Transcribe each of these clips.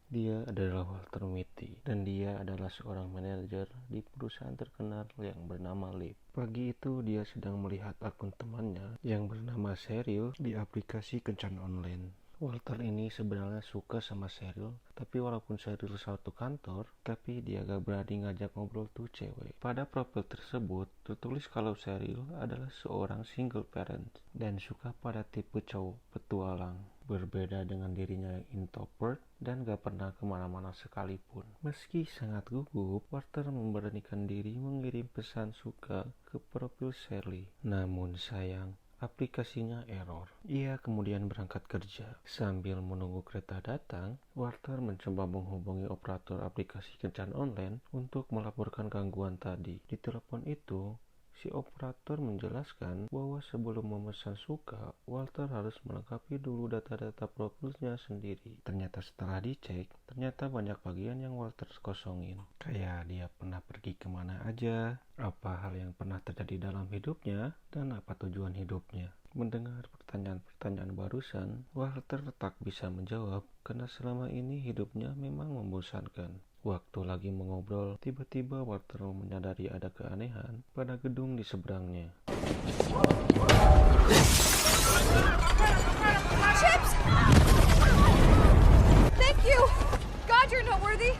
Dia adalah Walter Mitty, dan dia adalah seorang manajer di perusahaan terkenal yang bernama Leap. Pagi itu dia sedang melihat akun temannya yang bernama Cheryl di aplikasi kencan online. Walter ini sebenarnya suka sama Cheryl, tapi walaupun Cheryl satu kantor, tapi dia gak berani ngajak ngobrol tuh cewek. Pada profil tersebut tertulis kalau Cheryl adalah seorang single parent dan suka pada tipe cowok petualang. Berbeda dengan dirinya yang introvert dan gak pernah kemana-mana sekalipun. Meski sangat gugup, Walter memberanikan diri mengirim pesan suka ke profil Shirley. Namun sayang, aplikasinya error. Ia kemudian berangkat kerja. Sambil menunggu kereta datang, Walter mencoba menghubungi operator aplikasi kencan online untuk melaporkan gangguan tadi. Di telepon itu, si operator menjelaskan bahwa sebelum memesan suka, Walter harus melengkapi dulu data-data profilnya sendiri. Ternyata setelah dicek, ternyata banyak bagian yang Walter kosongin. Kayak dia pernah pergi kemana aja, apa hal yang pernah terjadi dalam hidupnya, dan apa tujuan hidupnya. Mendengar pertanyaan-pertanyaan barusan, Walter tak bisa menjawab karena selama ini hidupnya memang membosankan. Waktu lagi mengobrol, tiba-tiba Walter menyadari ada keanehan pada gedung di seberangnya. Chips! Thank you! God, you're not worthy!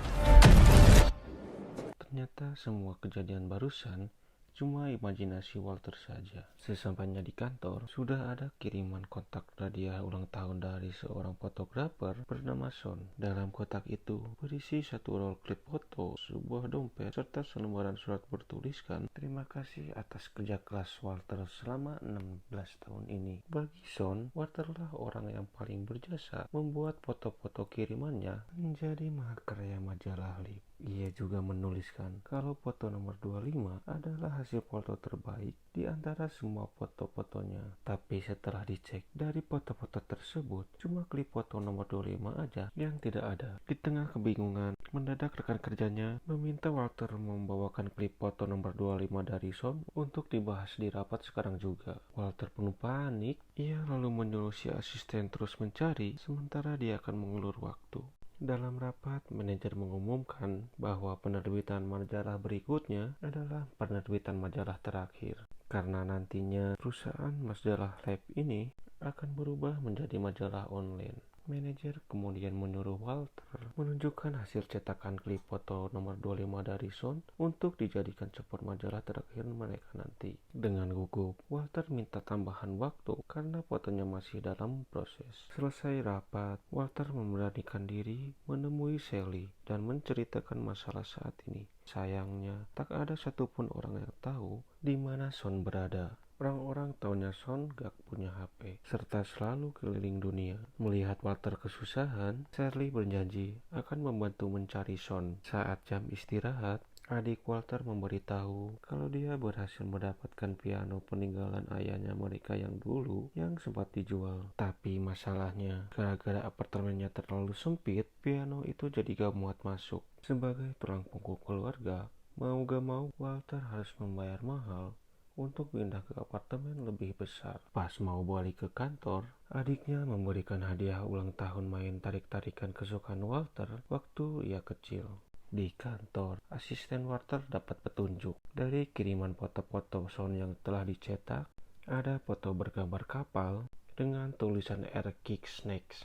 Ternyata semua kejadian barusan cuma imajinasi Walter saja. Sesampainya di kantor, sudah ada kiriman kontak hadiah ulang tahun dari seorang fotografer bernama Son. Dalam kotak itu berisi satu roll klip foto, sebuah dompet, serta selembaran surat bertuliskan, "Terima kasih atas kerja keras Walter selama 16 tahun ini." Bagi Son, Walter lah orang yang paling berjasa membuat foto-foto kirimannya menjadi mahakarya majalah Leap. Ia juga menuliskan kalau foto nomor 25 adalah hasil foto terbaik di antara semua foto-fotonya. Tapi setelah dicek, dari foto-foto tersebut cuma klip foto nomor 25 aja yang tidak ada. Di tengah kebingungan, mendadak rekan kerjanya meminta Walter membawakan klip foto nomor 25 dari Son untuk dibahas di rapat sekarang juga. Walter penuh panik. Ia lalu menyuruh si asisten terus mencari sementara dia akan mengulur waktu. Dalam rapat, manajer mengumumkan bahwa penerbitan majalah berikutnya adalah penerbitan majalah terakhir. Karena nantinya perusahaan majalah Leap ini akan berubah menjadi majalah online. Manajer kemudian menyuruh Walter menunjukkan hasil cetakan klip foto nomor 25 dari Son untuk dijadikan support majalah terakhir mereka nanti. Dengan gugup, Walter minta tambahan waktu karena fotonya masih dalam proses. Selesai rapat, Walter memberanikan diri menemui Sally dan menceritakan masalah saat ini. Sayangnya, tak ada satupun orang yang tahu di mana Son berada. Orang-orang taunya Son gak punya HP, serta selalu keliling dunia. Melihat Walter kesusahan, Shirley berjanji akan membantu mencari Son. Saat jam istirahat, adik Walter memberitahu kalau dia berhasil mendapatkan piano peninggalan ayahnya mereka yang dulu yang sempat dijual. Tapi masalahnya, gara-gara apartemennya terlalu sempit, piano itu jadi gak muat masuk. Sebagai tulang punggung keluarga, mau gak mau Walter harus membayar mahal untuk pindah ke apartemen lebih besar. Pas mau balik ke kantor, adiknya memberikan hadiah ulang tahun main tarik-tarikan kesukaan Walter waktu ia kecil. Di kantor, asisten Walter dapat petunjuk dari kiriman foto-foto Son yang telah dicetak. Ada foto bergambar kapal dengan tulisan Air Kick Snakes.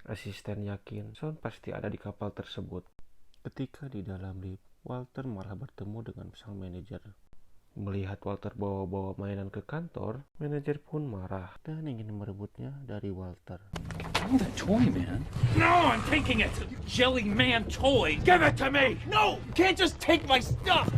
Asisten yakin Son pasti ada di kapal tersebut. Ketika di dalam lift, Walter malah bertemu dengan sang manajer. Melihat Walter bawa-bawa mainan ke kantor, manajer pun marah dan ingin merebutnya dari Walter. Give me that toy, man. No, I'm taking it! You jelly man toy! Give it to me! No! You can't just take my stuff!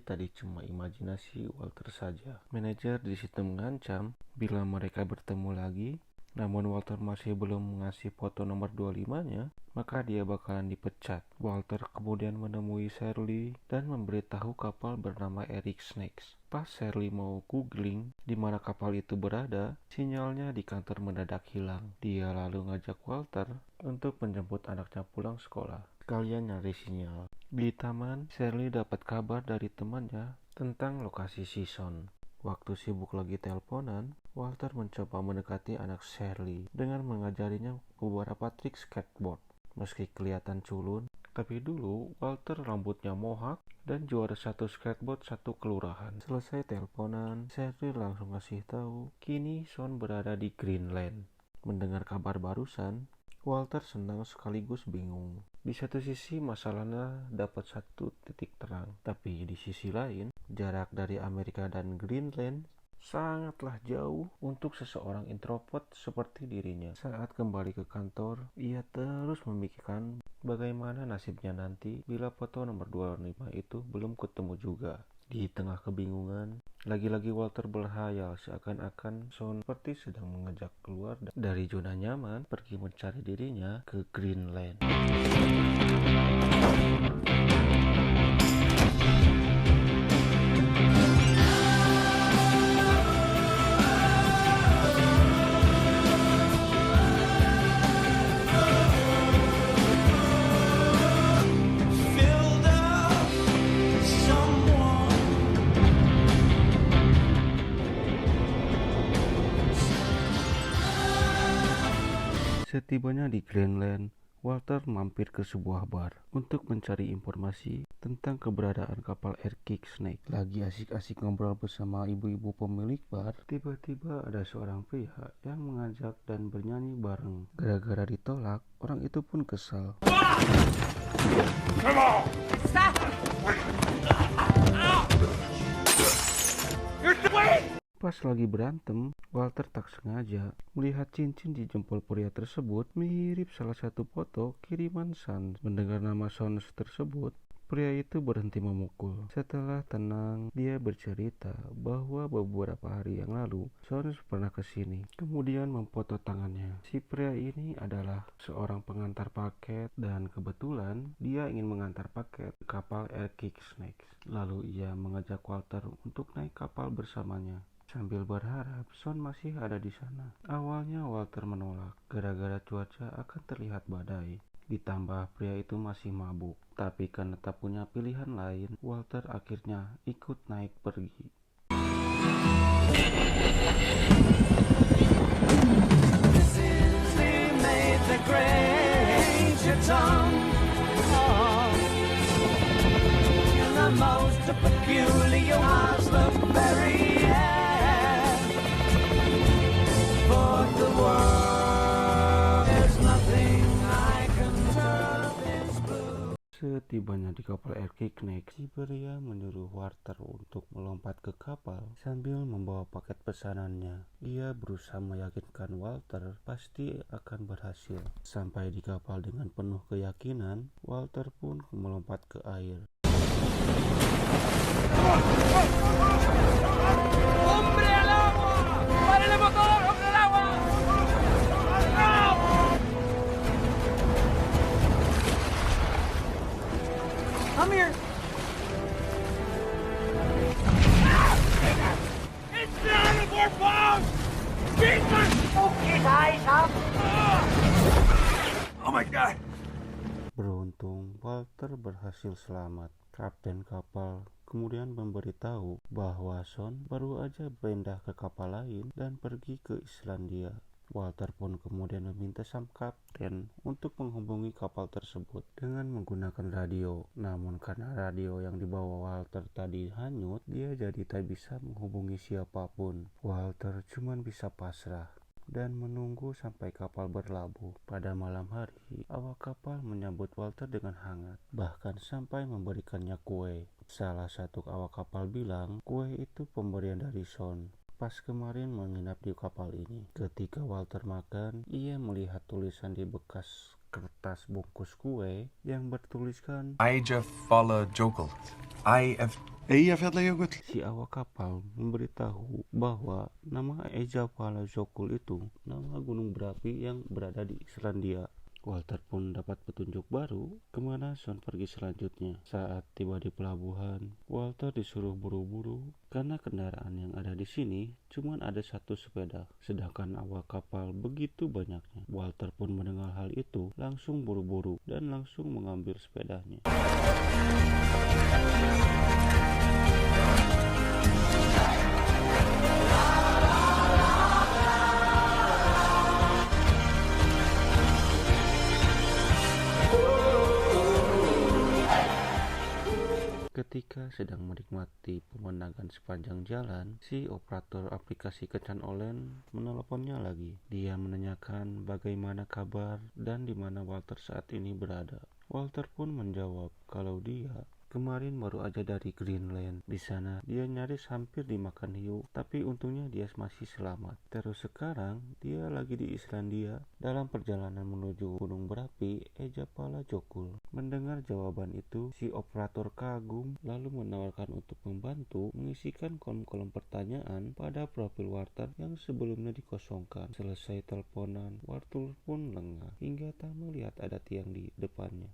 tadi cuma imajinasi Walter saja. Manajer di situ mengancam bila mereka bertemu lagi, namun Walter masih belum mengasih foto nomor 25-nya, maka dia bakalan dipecat. Walter kemudian menemui Shirley dan memberitahu kapal bernama Eric Snakes. Pas Shirley mau googling di mana kapal itu berada, sinyalnya di kantor mendadak hilang. Dia lalu ngajak Walter untuk menjemput anaknya pulang sekolah. Sekalian nyari sinyal. Di taman, Shirley dapat kabar dari temannya tentang lokasi si Son. Waktu sibuk lagi teleponan, Walter mencoba mendekati anak Shirley dengan mengajarinya beberapa trik skateboard. Meski kelihatan culun, tapi dulu Walter rambutnya mohak dan juara satu skateboard satu kelurahan. Selesai teleponan, Shirley langsung ngasih tahu kini Son berada di Greenland. Mendengar kabar barusan, Walter senang sekaligus bingung. Di satu sisi masalahnya dapat satu titik terang, tapi di sisi lain jarak dari Amerika dan Greenland sangatlah jauh untuk seseorang introvert seperti dirinya. Saat kembali ke kantor, ia terus memikirkan bagaimana nasibnya nanti bila foto nomor 25 itu belum ketemu juga. Di tengah kebingungan, lagi-lagi Walter berhayal seakan-akan Son seperti sedang mengajak keluar dari zona nyaman pergi mencari dirinya ke Greenland. Setibanya di Greenland, Walter mampir ke sebuah bar untuk mencari informasi tentang keberadaan kapal Eric Snake. Lagi asik-asik ngobrol bersama ibu-ibu pemilik bar, tiba-tiba ada seorang pria yang mengajak dan bernyanyi bareng. Gara-gara ditolak, orang itu pun kesal. Come on! Stop! Wait! Pas lagi berantem, Walter tak sengaja melihat cincin di jempol pria tersebut mirip salah satu foto kiriman Sans. Mendengar nama Sans tersebut, pria itu berhenti memukul. Setelah tenang, dia bercerita bahwa beberapa hari yang lalu Sans pernah ke sini, kemudian memfoto tangannya. Si pria ini adalah seorang pengantar paket dan kebetulan dia ingin mengantar paket ke kapal Eric Snakes. Lalu ia mengajak Walter untuk naik kapal bersamanya, sambil berharap Son masih ada di sana. Awalnya Walter menolak, gara-gara cuaca akan terlihat badai. Ditambah pria itu masih mabuk. Tapi karena tak punya pilihan lain, Walter akhirnya ikut naik pergi. Setibanya di kapal Eric Snakes, si pria menyuruh Walter untuk melompat ke kapal sambil membawa paket pesanannya. Ia berusaha meyakinkan Walter pasti akan berhasil. Sampai di kapal dengan penuh keyakinan, Walter pun melompat ke air. ¡Hombre al agua! ¡Pare el motor! ¡Hombre al agua! Come here. It's not a more bomb! Jesus! Keep his eyes up. Oh my God! Beruntung Walter berhasil selamat. Kapten kapal kemudian memberitahu bahwa Son baru aja pindah ke kapal lain dan pergi ke Islandia. Walter pun kemudian meminta sang kapten untuk menghubungi kapal tersebut dengan menggunakan radio. Namun karena radio yang dibawa Walter tadi hanyut, dia jadi tak bisa menghubungi siapapun. Walter cuma bisa pasrah dan menunggu sampai kapal berlabuh. Pada malam hari, awak kapal menyambut Walter dengan hangat, bahkan sampai memberikannya kue. Salah satu awak kapal bilang kue itu pemberian dari Son pas kemarin menginap di kapal ini. Ketika Walter makan, ia melihat tulisan di bekas kertas bungkus kue yang bertuliskan I just follow Jogel. I have هي في هتلاقيها قلت Si awak kapal memberitahu bahwa nama Eyjafjallajökull itu nama gunung berapi yang berada di Islandia. Walter pun dapat petunjuk baru kemana Son pergi selanjutnya. Saat tiba di pelabuhan, Walter disuruh buru-buru karena kendaraan yang ada di sini cuma ada satu sepeda, sedangkan awak kapal begitu banyaknya. Walter pun mendengar hal itu, langsung buru-buru dan langsung mengambil sepedanya. Ketika sedang menikmati pemandangan sepanjang jalan, si operator aplikasi kencan online meneleponnya lagi. Dia menanyakan bagaimana kabar dan di mana Walter saat ini berada. Walter pun menjawab kalau dia kemarin baru aja dari Greenland. Di sana dia nyaris hampir dimakan hiu, tapi untungnya dia masih selamat. Terus sekarang dia lagi di Islandia dalam perjalanan menuju gunung berapi Eyjafjallajökull. Mendengar jawaban itu, si operator kagum lalu menawarkan untuk membantu mengisikan kolom-kolom pertanyaan pada profil Walter yang sebelumnya dikosongkan. Selesai teleponan, Walter pun lengah hingga tak melihat ada tiang di depannya.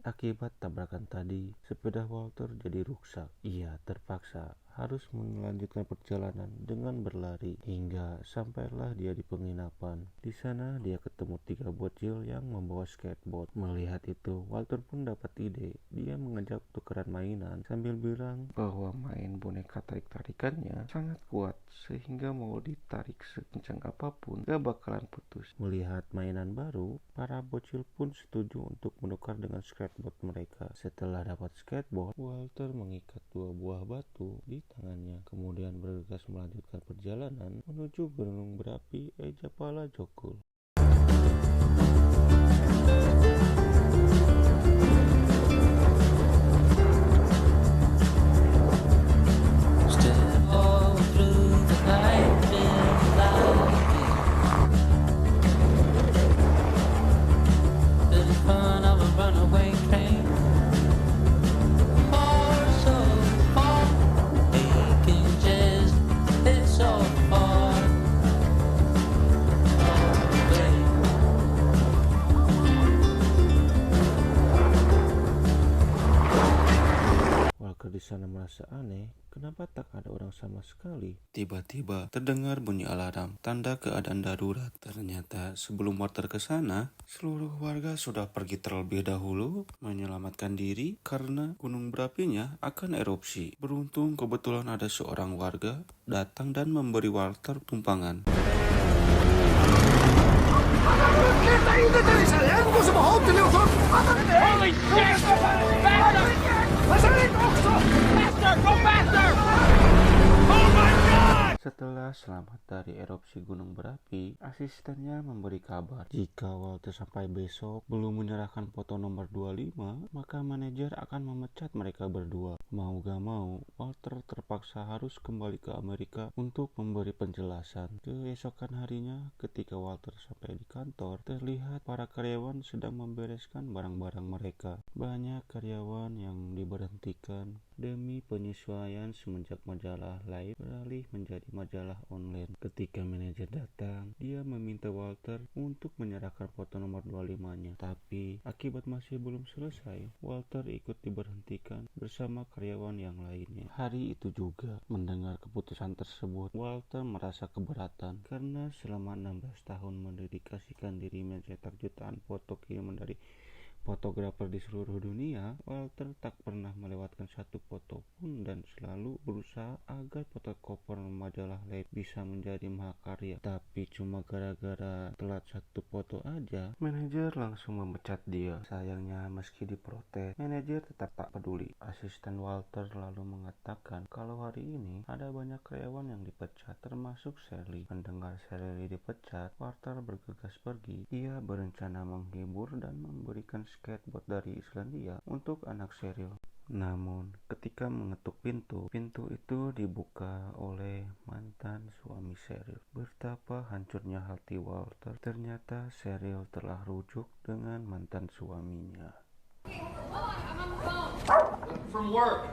Akibat tabrakan tadi, sepeda Walter jadi rusak. Ia terpaksa harus melanjutkan perjalanan dengan berlari hingga sampailah dia di penginapan. Di sana dia ketemu 3 bocil yang membawa skateboard. Melihat itu, Walter pun dapat ide. Dia mengajak tukeran mainan sambil bilang bahwa main boneka tarik-tarikannya sangat kuat sehingga mau ditarik sekencang apapun gak bakalan putus. Melihat mainan baru, para bocil pun setuju untuk menukar dengan skateboard mereka. Setelah dapat skateboard, Walter mengikat 2 buah batu di tangannya, kemudian bergegas melanjutkan perjalanan menuju gunung berapi Eyjafjallajökull. Walker di sana merasa aneh, kenapa tak ada orang sama sekali? Tiba-tiba terdengar bunyi alarm, tanda keadaan darurat. Ternyata sebelum Walter ke sana, seluruh warga sudah pergi terlebih dahulu menyelamatkan diri karena gunung berapinya akan erupsi. Beruntung kebetulan ada seorang warga datang dan memberi Walter tumpangan. Holy shit! Faster! Faster! Go faster! Oh my God! Setelah selamat dari erupsi gunung berapi, asistennya memberi kabar jika Walter sampai besok belum menyerahkan foto nomor 25, maka manajer akan memecat mereka berdua. Mau gak mau, Walter terpaksa harus kembali ke Amerika untuk memberi penjelasan. Keesokan harinya, ketika Walter sampai di kantor, terlihat para karyawan sedang membereskan barang-barang mereka. Banyak karyawan yang diberhentikan demi penyesuaian semenjak majalah Life beralih menjadi majalah online. Ketika manajer datang, dia meminta Walter untuk menyerahkan foto nomor 25-nya. Tapi akibat masih belum selesai, Walter ikut diberhentikan bersama karyawan yang lainnya. Hari itu juga, mendengar keputusan tersebut, Walter merasa keberatan karena selama 16 tahun mendedikasikan diri mencetak jutaan foto kiriman dari fotografer di seluruh dunia, Walter tak pernah melewatkan satu foto pun dan selalu berusaha agar fotokoper majalah Life bisa menjadi mahakarya. Tapi cuma gara-gara telat satu foto aja, manajer langsung memecat dia. Sayangnya meski diprotes, manajer tetap tak peduli. Asisten Walter lalu mengatakan kalau hari ini ada banyak karyawan yang dipecat, termasuk Sally. Mendengar Sally dipecat, Walter bergegas pergi. Ia berencana menghibur dan memberikan skateboard dari Islandia untuk anak Cheryl. Namun, ketika mengetuk pintu itu dibuka oleh mantan suami Cheryl. Betapa hancurnya hati Walter. Ternyata Cheryl telah rujuk dengan mantan suaminya. From work.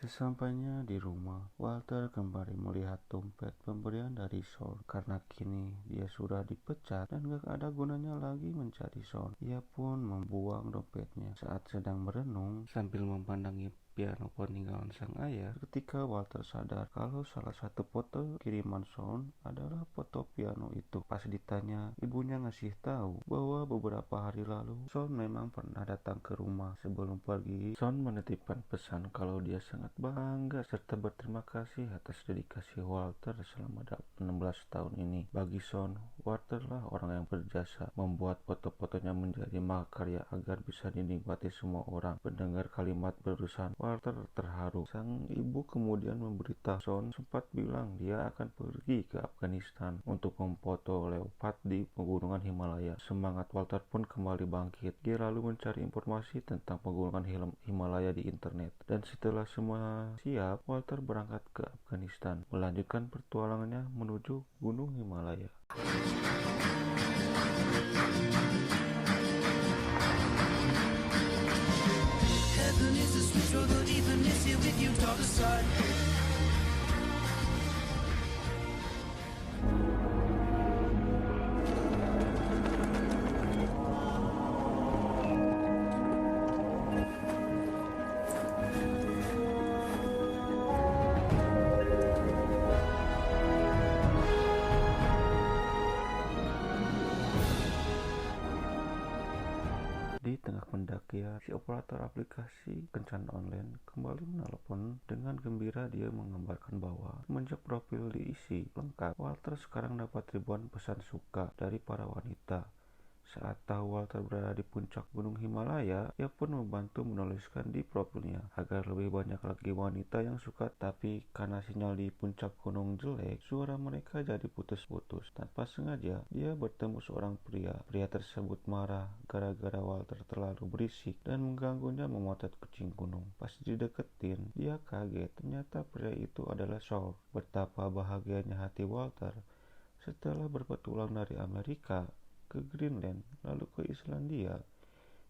Sesampainya di rumah, Walter kembali melihat dompet pemberian dari Sean. Karena kini dia sudah dipecat dan gak ada gunanya lagi mencari Sean. Ia pun membuang dompetnya saat sedang merenung sambil memandangi piano peninggalan sang ayah. Ketika Walter sadar kalau salah satu foto kiriman Sean adalah foto piano itu. Pas ditanya, ibunya ngasih tahu bahwa beberapa hari lalu Sean memang pernah datang ke rumah. Sebelum pergi, Sean menitipkan pesan kalau dia sangat bangga serta berterima kasih atas dedikasi Walter selama 16 tahun ini. Bagi Sean, Walter lah orang yang berjasa membuat foto-fotonya menjadi mahakarya agar bisa dinikmati semua orang. Mendengar kalimat barusan, Walter terharu. Sang ibu kemudian memberitahu Sean sempat bilang dia akan pergi ke Afghanistan untuk memfoto leopard di pegunungan Himalaya. Semangat Walter pun kembali bangkit. Dia lalu mencari informasi tentang pegunungan Himalaya di internet. Dan setelah semua siap, Walter berangkat ke Afghanistan, melanjutkan petualangannya menuju Gunung Himalaya. Di tengah pendakian, si operator aplikasi kencan online kembali menelpon. Dengan gembira dia mengabarkan bahwa semenjak profil diisi lengkap, Walter sekarang dapat ribuan pesan suka dari para wanita. Saat tahu Walter berada di puncak Gunung Himalaya, ia pun membantu menuliskan di profilnya agar lebih banyak lagi wanita yang suka. Tapi karena sinyal di puncak gunung jelek, suara mereka jadi putus-putus. Tanpa sengaja, dia bertemu seorang pria. Pria tersebut marah gara-gara Walter terlalu berisik dan mengganggunya memotret kucing gunung. Pas dideketin, dia kaget. Ternyata pria itu adalah Saul. Betapa bahagianya hati Walter setelah berpetualang dari Amerika ke Greenland, lalu ke Islandia,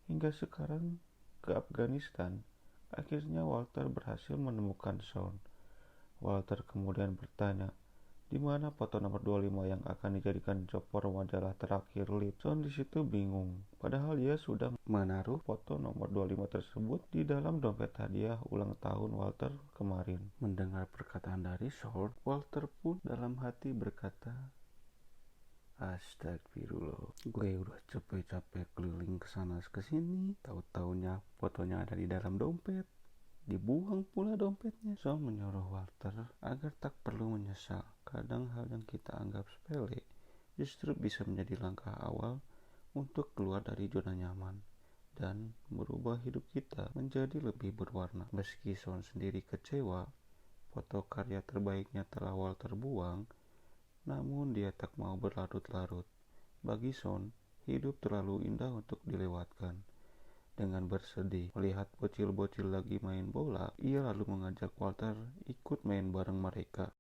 hingga sekarang ke Afghanistan. Akhirnya Walter berhasil menemukan Sean. Walter kemudian bertanya, di mana foto nomor 25 yang akan dijadikan cover majalah terakhir Lip? Sean di situ bingung, padahal dia sudah menaruh foto nomor 25 tersebut di dalam dompet hadiah ulang tahun Walter kemarin. Mendengar perkataan dari Sean, Walter pun dalam hati berkata, astagfirullah, gue udah capek-capek keliling kesana kesini, tahu-taunya fotonya ada di dalam dompet, dibuang pula dompetnya. So menyuruh Walter agar tak perlu menyesal. Kadang hal yang kita anggap sepele justru bisa menjadi langkah awal untuk keluar dari zona nyaman dan merubah hidup kita menjadi lebih berwarna. Meski Sean sendiri kecewa, foto karya terbaiknya telah Walter buang, namun dia tak mau berlarut-larut. Bagi Sean, hidup terlalu indah untuk dilewatkan. Dengan bersedih melihat bocil-bocil lagi main bola, ia lalu mengajak Walter ikut main bareng mereka.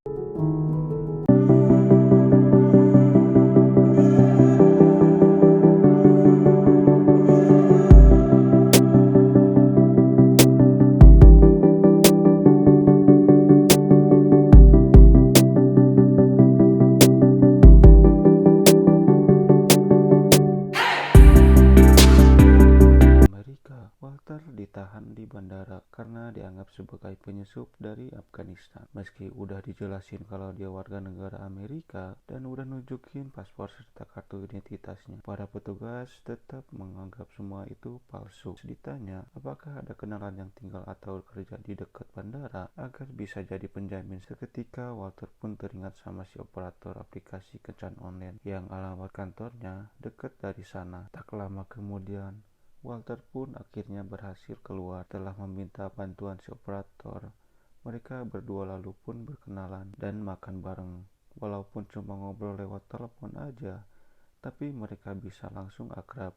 Walter ditahan di bandara karena dianggap sebagai penyusup dari Afghanistan. Meski udah dijelasin kalau dia warga negara Amerika dan udah nunjukin paspor serta kartu identitasnya, para petugas tetap menganggap semua itu palsu. Ditanya apakah ada kenalan yang tinggal atau kerja di dekat bandara agar bisa jadi penjamin. Seketika Walter pun teringat sama si operator aplikasi kencan online yang alamat kantornya dekat dari sana. Tak lama kemudian Walter pun akhirnya berhasil keluar. Telah meminta bantuan si operator Mereka berdua lalu pun berkenalan dan makan bareng. Walaupun cuma ngobrol lewat telepon aja, tapi mereka bisa langsung akrab.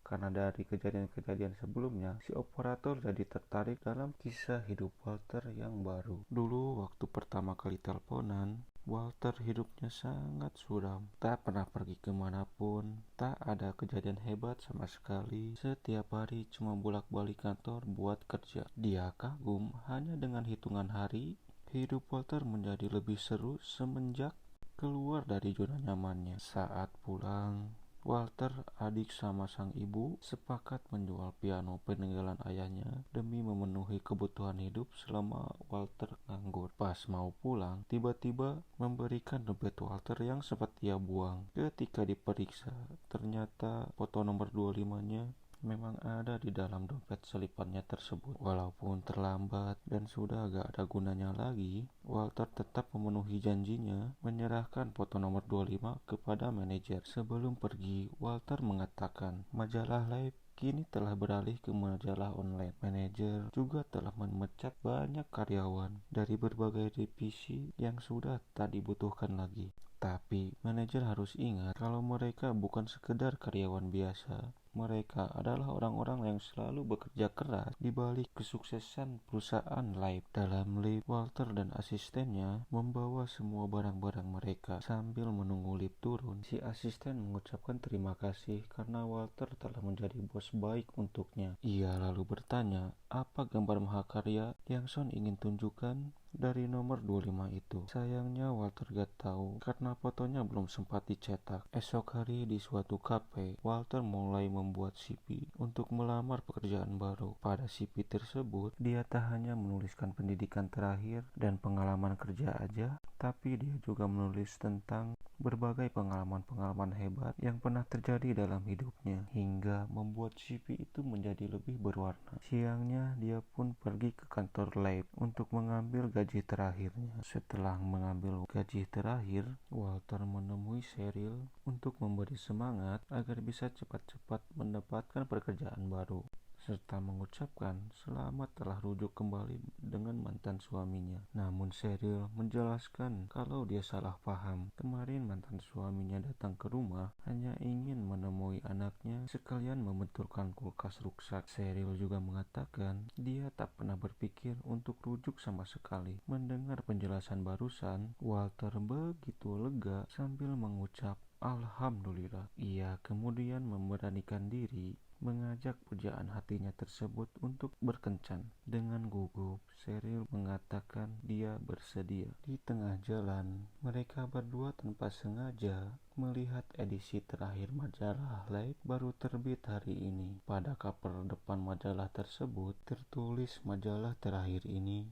Karena dari kejadian-kejadian sebelumnya, si operator jadi tertarik dalam kisah hidup Walter yang baru. Dulu waktu pertama kali teleponan, Walter hidupnya sangat suram. Tak pernah pergi kemanapun, tak ada kejadian hebat sama sekali. Setiap hari cuma bolak-balik kantor buat kerja. Dia kagum hanya dengan hitungan hari. Hidup Walter menjadi lebih seru semenjak keluar dari zona nyamannya. Saat pulang, Walter, adik sama sang ibu, sepakat menjual piano peninggalan ayahnya demi memenuhi kebutuhan hidup selama Walter nganggur. Pas mau pulang, tiba-tiba memberikan dompet Walter yang sempat ia buang. Ketika diperiksa, ternyata foto nomor 25-nya memang ada di dalam dompet selipannya tersebut. Walaupun terlambat dan sudah gak ada gunanya lagi, Walter tetap memenuhi janjinya menyerahkan foto nomor 25 kepada manajer. Sebelum pergi, Walter mengatakan majalah Life kini telah beralih ke majalah online. Manajer juga telah memecat banyak karyawan dari berbagai divisi yang sudah tak dibutuhkan lagi. Tapi manajer harus ingat kalau mereka bukan sekedar karyawan biasa. Mereka adalah orang-orang yang selalu bekerja keras di balik kesuksesan perusahaan Life. Dalam lift, Walter dan asistennya membawa semua barang-barang mereka. Sambil menunggu lift turun, si asisten mengucapkan terima kasih karena Walter telah menjadi bos baik untuknya. Ia lalu bertanya, apa gambar mahakarya yang Son ingin tunjukkan dari nomor 25 itu. Sayangnya Walter gak tahu karena fotonya belum sempat dicetak. Esok hari di suatu kafe, Walter mulai membuat CV untuk melamar pekerjaan baru. Pada CV tersebut, dia tak hanya menuliskan pendidikan terakhir dan pengalaman kerja aja, tapi dia juga menulis tentang berbagai pengalaman-pengalaman hebat yang pernah terjadi dalam hidupnya, hingga membuat CV itu menjadi lebih berwarna. Siangnya, dia pun pergi ke kantor Life untuk mengambil gaji terakhirnya. Setelah mengambil gaji terakhir, Walter menemui Cheryl untuk memberi semangat agar bisa cepat-cepat mendapatkan pekerjaan baru, serta mengucapkan selamat telah rujuk kembali dengan mantan suaminya. Namun Cheryl menjelaskan kalau dia salah paham. Kemarin mantan suaminya datang ke rumah hanya ingin menemui anaknya sekalian membenturkan kulkas rusak. Cheryl juga mengatakan dia tak pernah berpikir untuk rujuk sama sekali. Mendengar penjelasan barusan, Walter begitu lega sambil mengucap Alhamdulillah. Ia kemudian memberanikan diri mengajak pujaan hatinya tersebut untuk berkencan. Dengan gugup, Cheryl mengatakan dia bersedia. Di tengah jalan, mereka berdua tanpa sengaja melihat edisi terakhir majalah Life baru terbit hari ini. Pada cover depan majalah tersebut tertulis majalah terakhir ini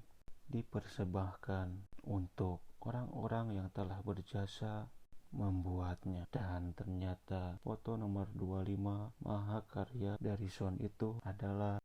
dipersembahkan untuk orang-orang yang telah berjasa membuatnya. Dan ternyata foto nomor 25 mahakarya dari Son itu adalah